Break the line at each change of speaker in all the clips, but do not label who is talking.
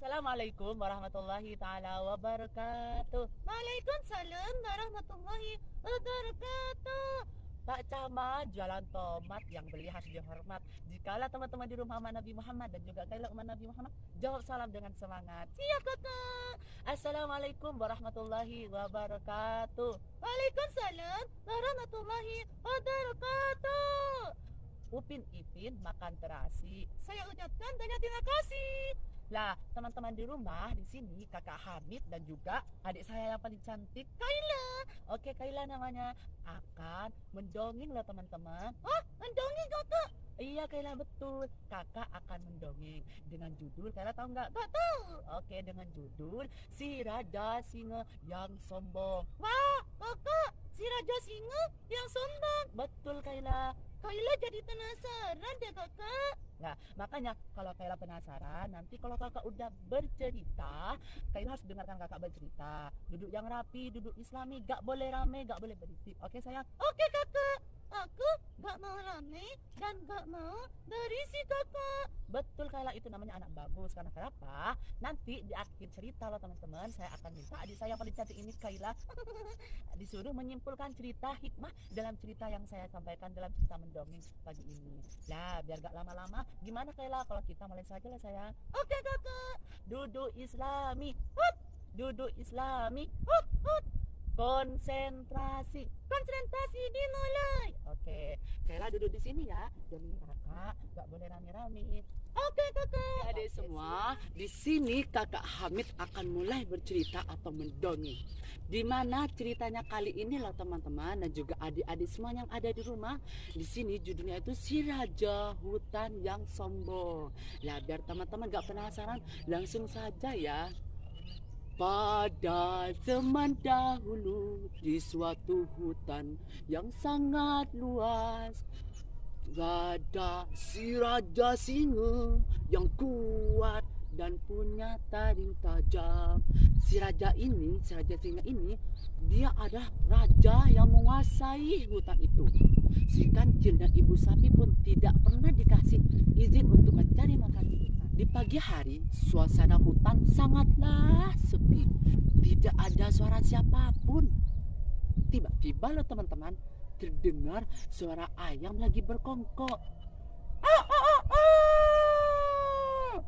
Assalamualaikum warahmatullahi taala wabarakatuh.
Waalaikumsalam warahmatullahi wabarakatuh.
Pak Camat, jualan tomat yang beli harus dihormat. Jikalau teman-teman di rumah Nabi Muhammad dan juga kailah umat Nabi Muhammad, jawab salam dengan semangat.
Siap kakak.
Assalamualaikum warahmatullahi wabarakatuh.
Waalaikumsalam warahmatullahi wabarakatuh.
Upin Ipin makan terasi.
Saya ucapkan banyak terima kasih.
Lah, teman-teman di rumah, di sini kakak Hamid dan juga adik saya yang paling cantik,
Kaila.
Oke, Kaila namanya, akan mendongeng loh teman-teman.
Oh, mendongeng kakak.
Iya Kaila, betul. Kakak akan mendongeng dengan judul, Kaila tahu nggak?
Gak tahu.
Oke, dengan judul Si Raja Singa yang Sombong.
Wah, kakak, si Raja Singa yang sombong.
Betul Kaila.
Kaila jadi penasaran deh kakak.
Nah, makanya kalau Kaila penasaran, nanti kalau kakak udah bercerita, Kaila harus dengarkan kakak bercerita. Duduk yang rapi, duduk islami, gak boleh rame, gak boleh berisik. Oke sayang?
Oke kakak. Aku gak mau rame dan gak mau berisi kakak.
Betul Kaila, itu namanya anak bagus. Karena kenapa? Nanti di akhir cerita loh teman-teman, saya akan minta adik saya yang paling cantik ini Kaila disuruh menyimpulkan cerita hikmah dalam cerita yang saya sampaikan dalam cerita mendongeng pagi ini. Lah, biar gak lama-lama, gimana Kaila kalau kita mulai saja lah sayang?
Oke kakak.
Duduk islami, hut! Duduk islami, hut! Hut! Konsentrasi dimulai. Oke, Kaila duduk di sini ya, demi kakak, gak boleh rame-rame.
Oke kakak.
Adik semua, di sini kakak Hamid akan mulai bercerita atau mendongeng. Di mana ceritanya kali ini loh teman-teman dan juga adik-adik semua yang ada di rumah. Di sini judulnya itu Si Raja Hutan yang Sombong. Lah biar teman-teman gak penasaran, langsung saja ya. Pada zaman dahulu di suatu hutan yang sangat luas, ada si raja singa yang kuat dan punya taring tajam. Si raja singa ini, dia adalah raja yang menguasai hutan itu. Si kancil dan ibu sapi pun tidak pernah dikasih izin untuk mencari makan di hutan. Di pagi hari, suasana hutan sangatlah sepi. Tidak ada suara siapapun. Tiba-tiba loh teman-teman, terdengar suara ayam lagi berkongkok. Ah, ah, ah, ah.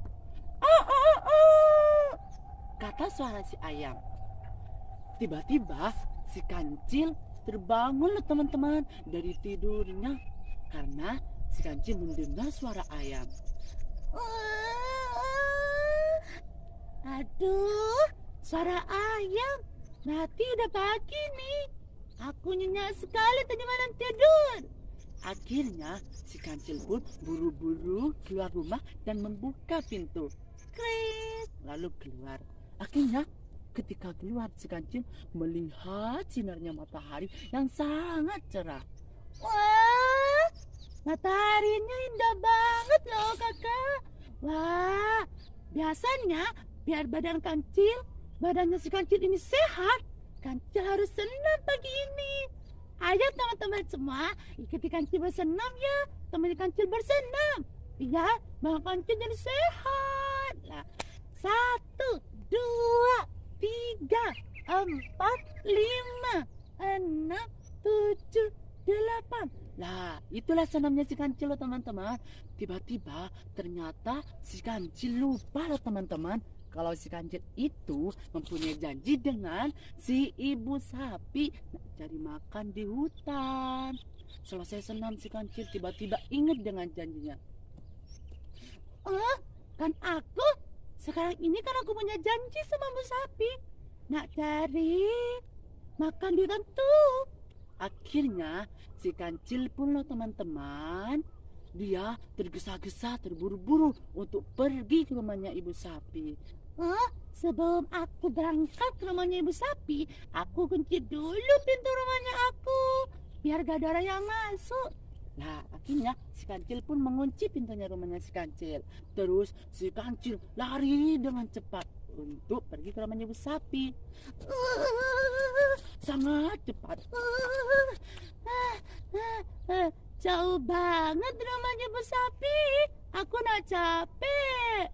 Ah, ah, ah, ah. Kata suara si ayam. Tiba-tiba si kancil terbangun loh teman-teman dari tidurnya karena si kancil mendengar suara ayam.
Aduh, suara ayam. Berarti udah pagi nih. Aku nyenyak sekali tadi malam tidur.
Akhirnya si kancil pun buru-buru keluar rumah dan membuka pintu.
Kris.
Lalu keluar. Akhirnya ketika keluar si kancil melihat sinarnya matahari yang sangat cerah.
Wah, mataharinya indah banget loh kakak. Wah, biasanya biar badannya si kancil ini sehat, kancil harus senam pagi ini. Ayo teman-teman semua, ikuti kancil bersenam ya. Teman kancil bersenam. Biar bang kancil jadi sehat. Lah, 1, 2, 3, 4, 5, 6, 7, 8.
Lah, itulah senamnya si kancil loh teman-teman. Tiba-tiba ternyata si kancil lupa loh teman-teman. Kalau si kancil itu mempunyai janji dengan si ibu sapi cari makan di hutan. Selesai senam si kancil tiba-tiba ingat dengan janjinya.
Oh, kan aku sekarang ini kan aku punya janji sama ibu sapi. Nak cari makan di hutan tuh.
Akhirnya si kancil pun loh teman-teman, dia tergesa-gesa terburu-buru untuk pergi ke rumahnya ibu sapi.
Sebelum aku berangkat ke rumahnya ibu sapi, aku kunci dulu pintu rumahnya aku biar gak ada orang yang masuk.
Nah, akhirnya si kancil pun mengunci pintunya rumahnya si kancil. Terus si kancil lari dengan cepat untuk pergi ke rumahnya ibu sapi. Sangat cepat.
Jauh banget rumahnya ibu sapi. Aku nak capek.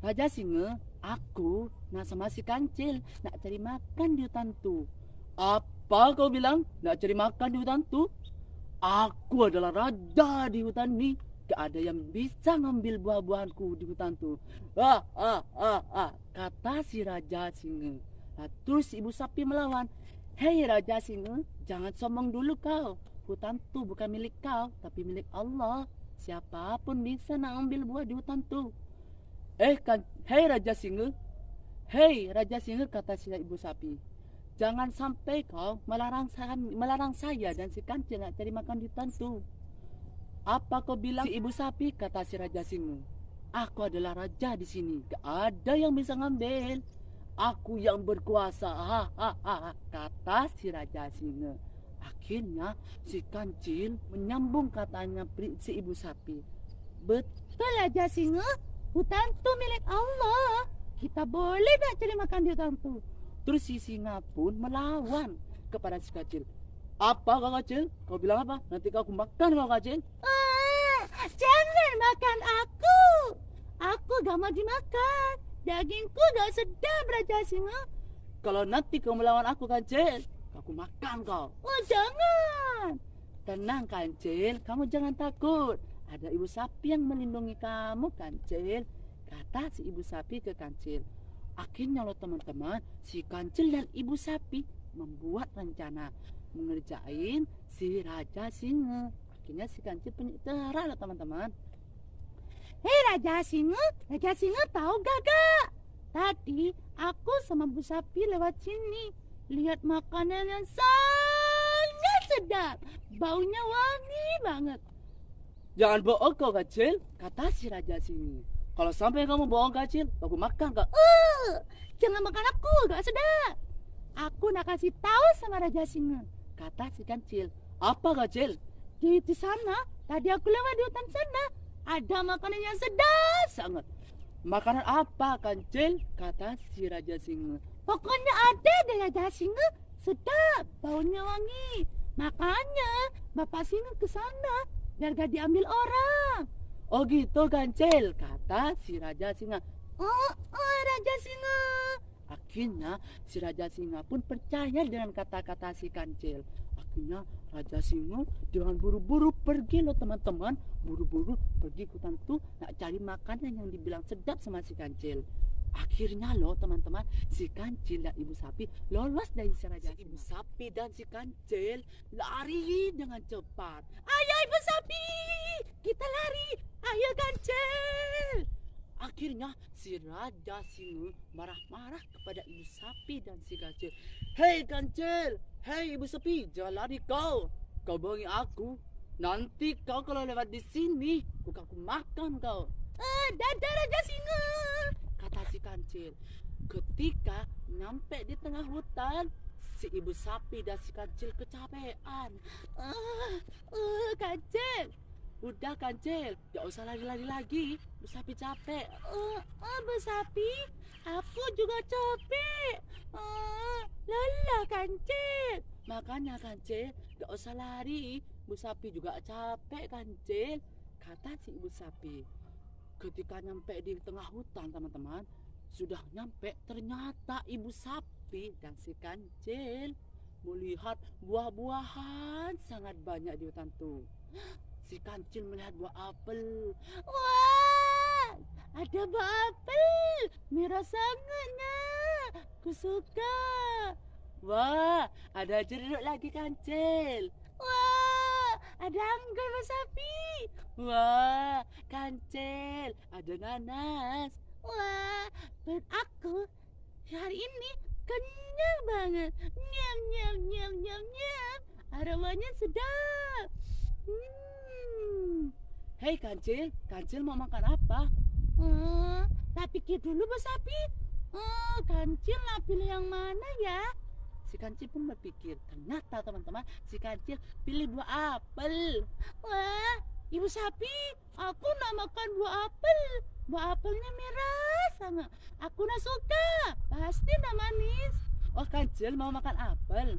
Raja Singa, aku nak sama si Kancil nak cari makan di hutan tu. Apa kau bilang? Nak cari makan di hutan tu? Aku adalah raja di hutan ni. Tak ada yang bisa ngambil buah-buahanku di hutan tu. Kata si Raja Singa. Terus ibu sapi melawan. Hei Raja Singa, jangan sombong dulu kau. Hutan tu bukan milik kau, tapi milik Allah. Siapapun bisa nak ambil buah di hutan tu. Hei Raja Singa. Hei Raja Singa, kata si ibu sapi. Jangan sampai kau melarang saya dan si Kancil nak cari makan di hutan tu. Apa kau bilang si ibu sapi, kata si Raja Singa. Aku adalah raja di sini. Tak ada yang bisa ngambil. Aku yang berkuasa. Kata si Raja Singa. Akhirnya si Kancil menyambung katanya si ibu sapi.
Betul Raja Singa. Hutan tu milik Allah. Kita boleh nak cari makan di hutan tu.
Terus si singa pun melawan kepada si Kancil. Apa kau Kancil? Kau bilang apa? Nanti kau makan kau Kancil.
Jangan makan aku. Aku gak mau dimakan. Dagingku gak sedap Raja Singa.
Kalau nanti kau melawan aku Kancil, aku makan kau.
Oh jangan.
Tenang Kancil, kamu jangan takut. Ada ibu sapi yang melindungi kamu Kancil, kata si ibu sapi ke Kancil. Akhirnya loh teman-teman, si Kancil dan ibu sapi membuat rencana mengerjain si Raja Singa. Akhirnya si Kancil punya cara loh teman-teman.
Hei Raja Singa tahu gak? Tadi aku sama bu sapi lewat sini, lihat makanan yang sangat sedap, baunya wangi banget.
Jangan bohong kau Kancil, kata si Raja Singa. Kalau sampai kamu bohong Kancil, aku makan kau.
Jangan makan aku, gak sedap. Aku nak kasih tahu sama Raja Singa,
kata si Kancil. Apa Kancil?
Di sana, tadi aku lewat di hutan sana, ada makanan yang sedap sangat.
Makanan apa Kancil? Kata si Raja Singa.
Pokoknya ada deh Raja Singa, sedap, baunya wangi. Makanya Bapak Singa ke sana biar gak diambil orang.
Oh gitu Kancil, kata si Raja Singa.
Raja Singa.
Akhirnya si Raja Singa pun percaya dengan kata-kata si Kancil. Akhirnya Raja Singa dengan buru-buru pergi loh teman-teman. Buru-buru pergi ke hutan tu nak cari makanan yang dibilang sedap sama si Kancil. Akhirnya loh teman-teman, si Kancil dan ibu sapi lolos dari si Raja Singa. Ibu sapi dan si Kancil lari dengan cepat.
Ayo ibu sapi, kita lari. Ayo Kancil.
Akhirnya si Raja Singa marah-marah kepada ibu sapi dan si Kancil. Hei Kancil, hei ibu sapi, jangan lari kau. Kau bohongi aku. Nanti kau kalau lewat di sini, bukan aku makan kau.
Dadah Raja Singa,
kata si Kancil. Ketika nyampe di tengah hutan, si ibu sapi dan si Kancil kecapean.
Kancil.
Udah Kancil, gak usah lari-lari lagi. Bu sapi capek.
Bu sapi, aku juga capek. Lelah Kancil.
Makanya Kancil, gak usah lari. Bu sapi juga capek Kancil, kata si ibu sapi. Ketika nyampe di tengah hutan teman-teman, sudah nyampe, ternyata ibu sapi dan si Kancil melihat buah-buahan sangat banyak di hutan itu. Si Kancil melihat buah apel.
Wah, ada buah apel, merah sangatnya. Aku suka.
Wah, ada jeruk lagi Kancil.
Wah, ada anggur bu sapi.
Wah, Kancil, ada nanas.
Wah, perut aku hari ini kenyang banget. Nyam nyam nyam nyam nyam. Aromanya sedap.
Hei Kancil, Kancil mau makan apa?
Tak pikir dulu bu sapi. Kancil lah pilih yang mana ya?
Si Kancil pun berpikir. Ternyata teman-teman, si Kancil pilih buah apel.
Wah, ibu sapi, aku nak makan buah apel. Buah apelnya merah sangat. Aku nak suka. Pasti nak manis.
Oh, Kancil mau makan apel.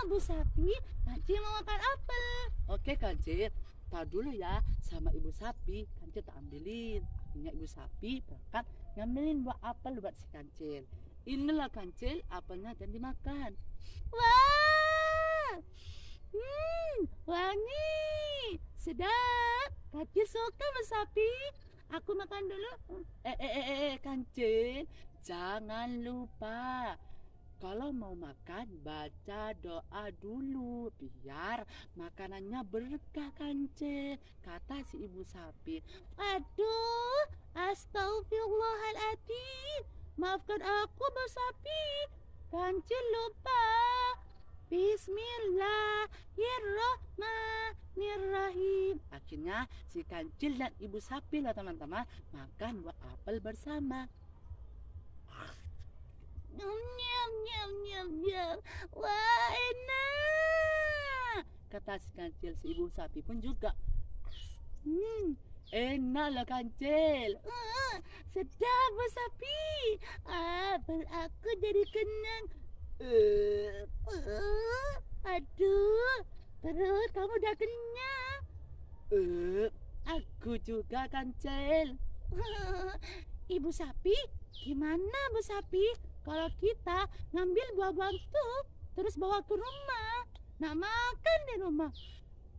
Bu sapi, Kancil mau makan apel.
Oke Kancil, tar dulu ya, sama ibu sapi Kancil tak ambilin. Akhirnya ibu sapi berangkat ngambilin buah apel buat si kancil. Inilah kancil, apelnya dan dimakan.
Wah, wangi, sedap. Kancil suka Bu Sapi. Aku makan dulu.
Kancil, jangan lupa. Kalau mau makan, baca doa dulu biar makanannya berkah kancil, kata si ibu sapi.
Aduh, astagfirullahaladzim. Maafkan aku Bu Sapi. Kancil lupa. Bismillahirrahmanirrahim.
Akhirnya si kancil dan ibu sapi lah teman-teman makan buah apel bersama.
Nyam. Wah, enak.
Kata si kancil, si ibu sapi pun juga. Enak lah kancil.
Sedap Bu Sapi. Apel aku jadi kenyang. Aduh, perut kamu udah kenyang.
Aku juga kancil.
Ibu Sapi, gimana Bu Sapi kalau kita ngambil buah-buahan tuh terus bawa ke rumah, nak makan di rumah?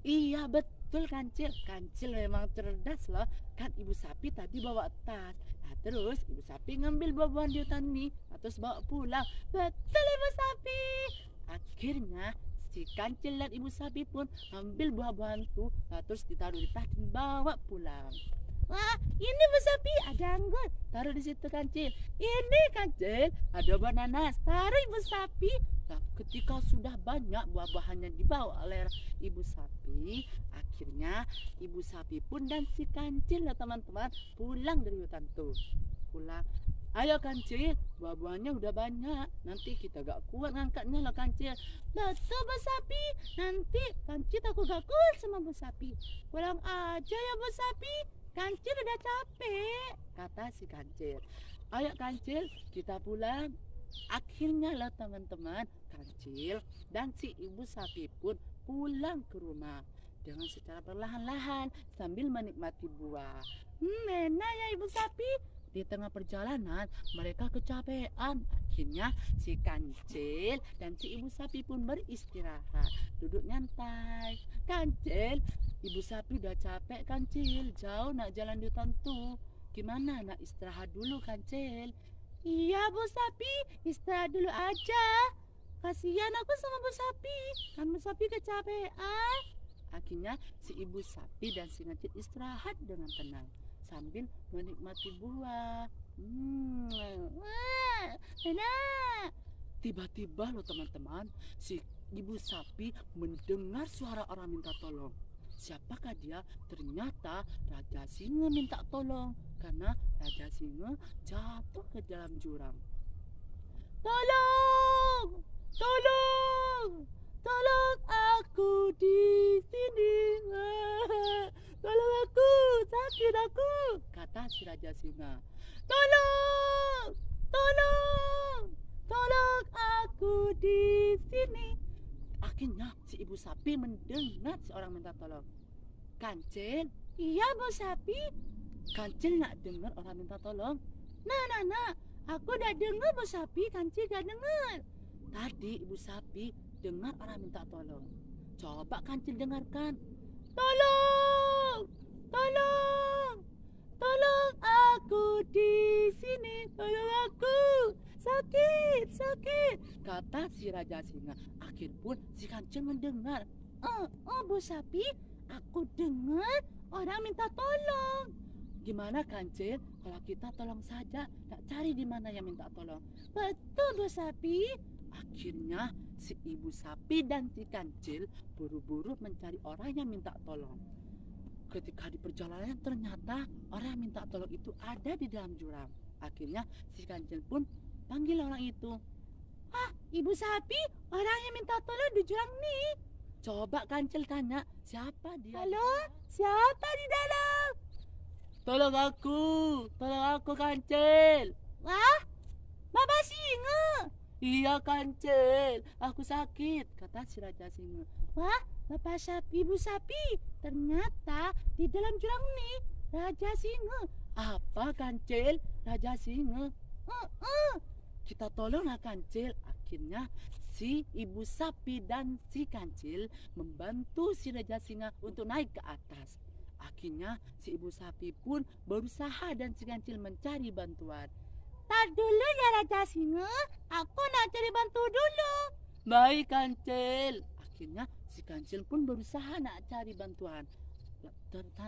Iya betul kancil. Kancil memang cerdas loh. Kan ibu sapi tadi bawa tas. Nah, terus ibu sapi ngambil buah-buahan di hutan ini, terus bawa pulang.
Betul Ibu Sapi.
Akhirnya si kancil dan ibu sapi pun ambil buah-buahan itu, terus ditaruh di tas dan bawa pulang.
Wah, ini Bu Sapi ada anggur.
Taruh di situ kancil. Ini kancil ada buah nanas.
Taruh Ibu Sapi.
Nah, ketika sudah banyak buah-buahan yang dibawa oleh ibu sapi, akhirnya ibu sapi pun dan si kancil lah teman-teman pulang dari hutan tuh. Pulang. Ayo kancil, buah-buahnya udah banyak. Nanti kita gak kuat ngangkatnya lah kancil.
Betul Bu Sapi. Nanti kancil aku gak kuat sama Bu Sapi. Pulang aja ya Bu Sapi. Kancil udah capek,
kata si kancil. Ayo kancil, kita pulang. Akhirnya lah teman-teman, kancil dan si ibu sapi pun pulang ke rumah dengan secara perlahan-lahan sambil menikmati buah.
Enak ya Ibu Sapi.
Di tengah perjalanan mereka kecapean. Akhirnya si kancil dan si ibu sapi pun beristirahat, duduk nyantai. Kancil, ibu sapi udah capek kancil, jauh nak jalan di hutan tuh. Gimana nak istirahat dulu kancil?
Iya Bu Sapi, istirahat dulu aja. Kasihan aku sama Bu Sapi, kan Bu Sapi kecapean.
Akhirnya si ibu sapi dan si kancil istirahat dengan tenang sambil menikmati buah.
Wah, enak.
Tiba-tiba loh teman-teman, si ibu sapi mendengar suara orang minta tolong. Siapakah dia? Ternyata Raja Singa minta tolong karena Raja Singa jatuh ke dalam jurang.
Tolong! Tolong! Tolong aku di sini. Tolong aku, sakit aku,
kata si Raja Singa.
Tolong! Tolong! Tolong aku di sini.
Akhirnya si ibu sapi mendengar seorang minta tolong. Kancil?
Iya Bu Sapi.
Kancil nak dengar orang minta tolong?
Nah, aku udah dengar Bu Sapi, Kancil gak dengar.
Tadi ibu sapi dengar orang minta tolong. Coba Kancil dengarkan.
Tolong! Tolong! Tolong aku di sini. Tolong aku. Sakit,
kata si Raja Singa. Akhir pun si Kancil mendengar.
Bu Sapi, aku dengar orang minta tolong.
Gimana Kancil kalau kita tolong saja, tak cari di mana yang minta tolong?
Betul Bu Sapi.
Akhirnya si ibu sapi dan si kancil buru-buru mencari orang yang minta tolong. Ketika di perjalanan ternyata orang yang minta tolong itu ada di dalam jurang. Akhirnya si kancil pun panggil orang itu.
Ibu sapi, orang yang minta tolong di jurang nih.
Coba kancil tanya, siapa dia?
Halo, siapa di dalam?
Tolong aku kancil.
Wah, Bapak Singa.
Iya kancil, aku sakit, kata si Raja Singa.
Wah, Bapak Sapi, Ibu Sapi, ternyata di dalam jurang nih Raja Singa
Apa Kancil? Raja Singa. Kita tolonglah Kancil. Akhirnya si ibu sapi dan si Kancil membantu si Raja Singa untuk naik ke atas. Akhirnya si ibu sapi pun berusaha dan si Kancil mencari bantuan.
Tar dulu ya Raja Singa, aku nak cari bantu dulu.
Baik Kancil. Akhirnya si Kancil pun berusaha nak cari bantuan.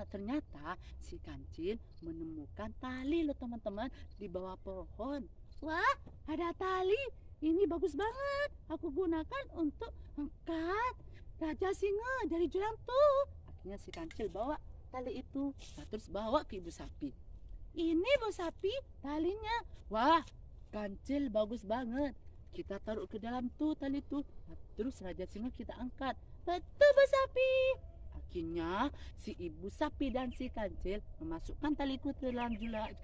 Ternyata si Kancil menemukan tali loh teman-teman di bawah pohon.
Wah, ada tali. Ini bagus banget. Aku gunakan untuk angkat Raja Singa dari jurang tuh.
Akhirnya si Kancil bawa tali itu, terus bawa ke ibu sapi.
Ini Bu Sapi talinya.
Wah, Kancil bagus banget. Kita taruh ke dalam tuh tali tuh. Terus Raja Singa kita angkat.
Betul Bu Sapi.
Akhirnya si ibu sapi dan si Kancil memasukkan taliku ke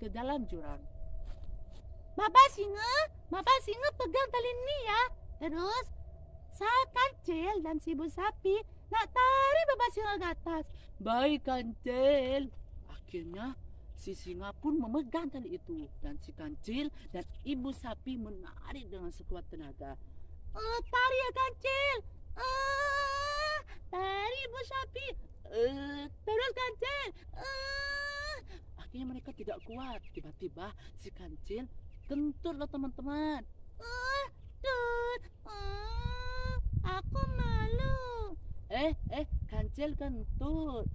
dalam jurang.
Bapak Singa pegang tali ini ya. Terus saya Kancil dan si ibu sapi nak tarik Bapak Singa ke atas.
Baik Kancil. Akhirnya si singa pun memegang tali itu dan si Kancil dan ibu sapi menarik dengan sekuat tenaga.
Tarik ya Kancil. Tarik ibu sapi. Terus Kancil.
Akhirnya mereka tidak kuat. Tiba-tiba si Kancil kentut loh teman-teman.
Aku malu.
Kancil kentut.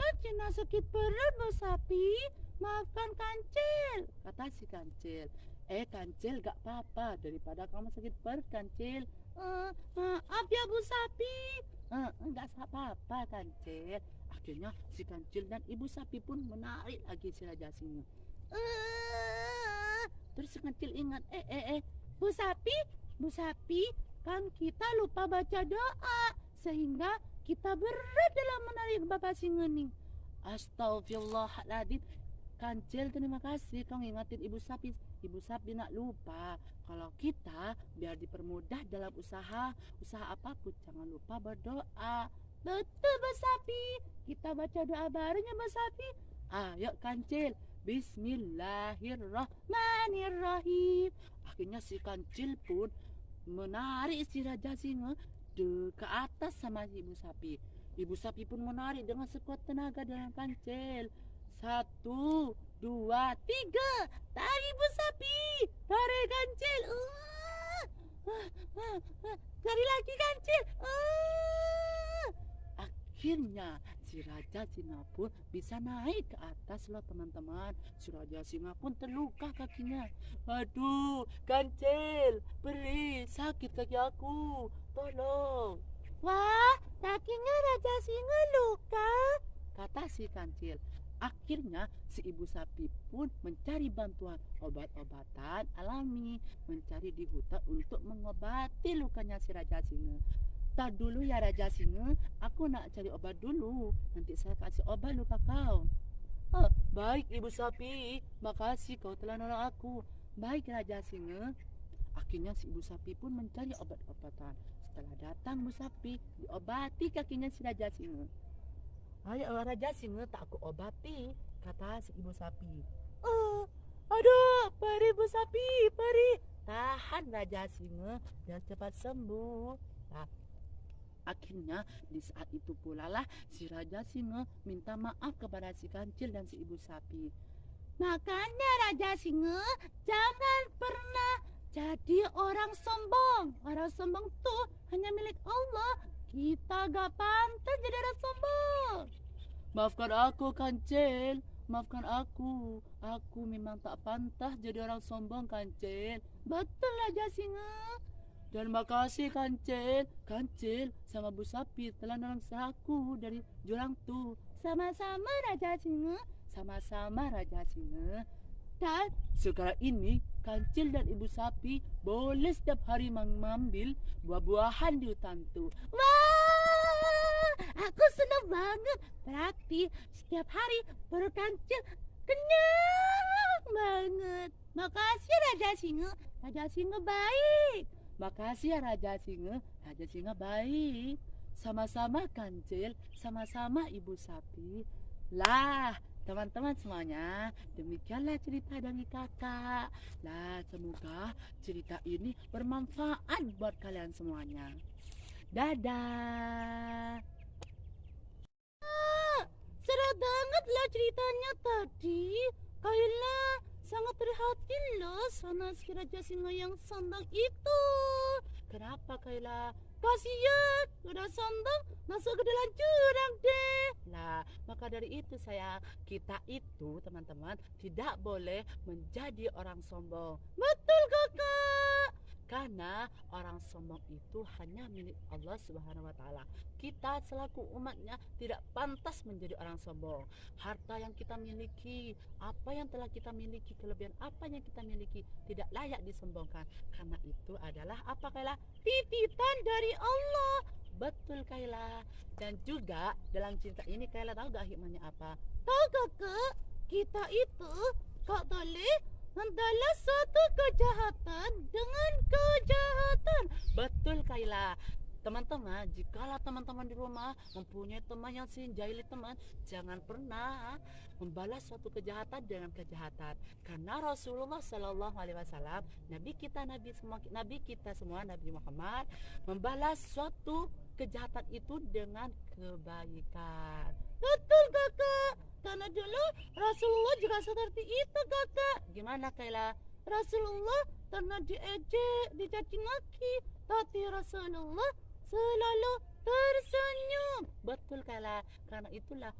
Kan cina sakit perut Bu Sapi. Maafkan Kancil,
kata si Kancil. Kancil gak apa-apa daripada kamu sakit perut Kancil.
Maaf ya Bu Sapi.
Enggak apa-apa Kancil. Akhirnya si Kancil dan ibu sapi pun menarik lagi si Raja Singa. Terus si Kancil ingat,
Bu Sapi, kan kita lupa baca doa sehingga kita berat dalam menarik Bapak Singa nih.
Astagfirullahaladzim. Kancil, terima kasih kau ingatin ibu sapi. Ibu sapi nak lupa. Kalau kita biar dipermudah dalam usaha apapun, jangan lupa berdoa.
Betul Bu Sapi. Kita baca doa barunya Bu Sapi.
Ayo Kancil.
Bismillahirrahmanirrahim.
Akhirnya si Kancil pun menarik si Raja Singa ke atas sama ibu sapi. Ibu sapi pun menarik dengan sekuat tenaga dengan Kancil. 1, 2, 3.
Tarik Bu Sapi. Tarik Kancil. Tarik lagi Kancil.
Akhirnya si Raja Singa pun bisa naik ke atas loh teman-teman. Si Raja Singa pun terluka kakinya. Aduh, Kancil, beri sakit kaki aku. Tolong.
Wah, kakinya Raja Singa luka,
kata si Kancil. Akhirnya si ibu sapi pun mencari bantuan obat-obatan alami, mencari di hutan untuk mengobati lukanya si Raja Singa. Tak dulu ya Raja Singa, aku nak cari obat dulu. Nanti saya kasih obat luka kau. Baik ibu sapi, makasih kau telah nolong aku. Baik Raja Singa. Akhirnya si ibu sapi pun mencari obat-obatan. Setelah datang ibu sapi, diobati kakinya si Raja Singa. Ayo Raja Singa, tak aku obati, kata si ibu sapi.
Aduh, peri Bu Sapi, peri.
Tahan Raja Singa, biar cepat sembuh. Nah, akhirnya di saat itu pula lah si Raja Singa minta maaf kepada si Kancil dan si ibu sapi.
Makanya Raja Singa jangan pernah jadi orang sombong. Orang sombong tuh hanya milik Allah. Kita gak pantas jadi orang sombong.
Maafkan aku Kancil, maafkan aku. Aku memang tak pantas jadi orang sombong Kancil.
Betul Raja Singa.
Dan makasih Kancil. Kancil sama Bu Sapi telah nolong aku dari jurang tuh.
Sama-sama Raja Singa.
Sama-sama Raja Singa.
Dan
sekarang ini Kancil dan ibu sapi boleh setiap hari mengambil buah-buahan di hutan tuh.
Wah, aku senang banget. Berarti setiap hari perut Kancil kenyang banget. Makasih Raja Singa. Raja Singa baik.
Makasih ya Raja Singa. Raja Singa baik. Sama-sama Kancil, sama-sama ibu sapi. Lah, teman-teman semuanya, demikianlah cerita dari kakak. Nah, semoga cerita ini bermanfaat buat kalian semuanya. Dadah.
Seru banget lah ceritanya tadi. Kaila sangat prihatin loh sama si Raja Singa yang sombong itu.
Kenapa Kaila?
Kasian, udah sombong masuk ke dalam jurang deh.
Nah, maka dari itu kita itu teman-teman tidak boleh menjadi orang sombong.
Betul kakak.
Karena orang sombong itu hanya milik Allah Subhanahu wa taala. Kita selaku umatnya tidak pantas menjadi orang sombong. Harta yang kita miliki, apa yang telah kita miliki, kelebihan apa yang kita miliki tidak layak disombongkan. Karena itu adalah apa Kaila?
Titipan dari Allah.
Betul Kaila. Dan juga dalam cerita ini Kaila tahu gak hikmahnya apa?
Tahu kakak, kita itu gak boleh membalas suatu kejahatan dengan kejahatan.
Betul Kaila. Teman-teman, jikalau teman-teman di rumah mempunyai teman yang jahili teman, jangan pernah membalas suatu kejahatan dengan kejahatan. Karena Rasulullah Shallallahu Alaihi Wasallam, Nabi kita semua, Nabi Muhammad, membalas suatu kejahatan itu dengan kebaikan.
Betul kakak. Karena dulu Rasulullah juga seperti itu kakak.
Gimana Kaila?
Rasulullah pernah diejek, dicaci maki, tapi Rasulullah selalu tersenyum.
Betul Kaila. Karena itulah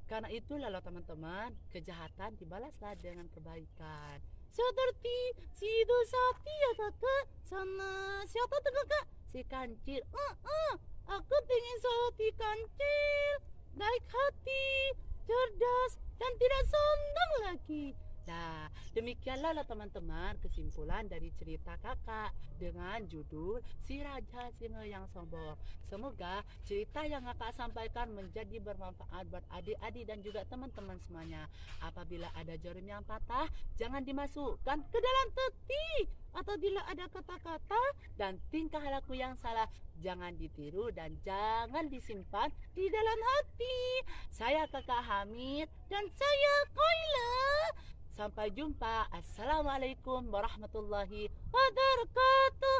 karena itulah loh teman-teman, kejahatan dibalaslah dengan kebaikan.
Seperti si Idul Sapi ya kakak, sama siapa tuh kakak?
Si Kancil.
Aku pengen seperti Kancil, baik hati, cerdas, dan tidak sombong lagi.
Nah, demikianlah teman-teman kesimpulan dari cerita kakak dengan judul Si Raja Singa yang Sombong. Semoga cerita yang kakak sampaikan menjadi bermanfaat buat adik-adik dan juga teman-teman semuanya. Apabila ada jarum yang patah, jangan dimasukkan ke dalam peti. Apabila ada kata-kata dan tingkah laku yang salah, jangan ditiru dan jangan disimpan di dalam hati. Saya kakak Hamid
dan saya Kaila.
Sampai jumpa. Assalamualaikum warahmatullahi
wabarakatuh.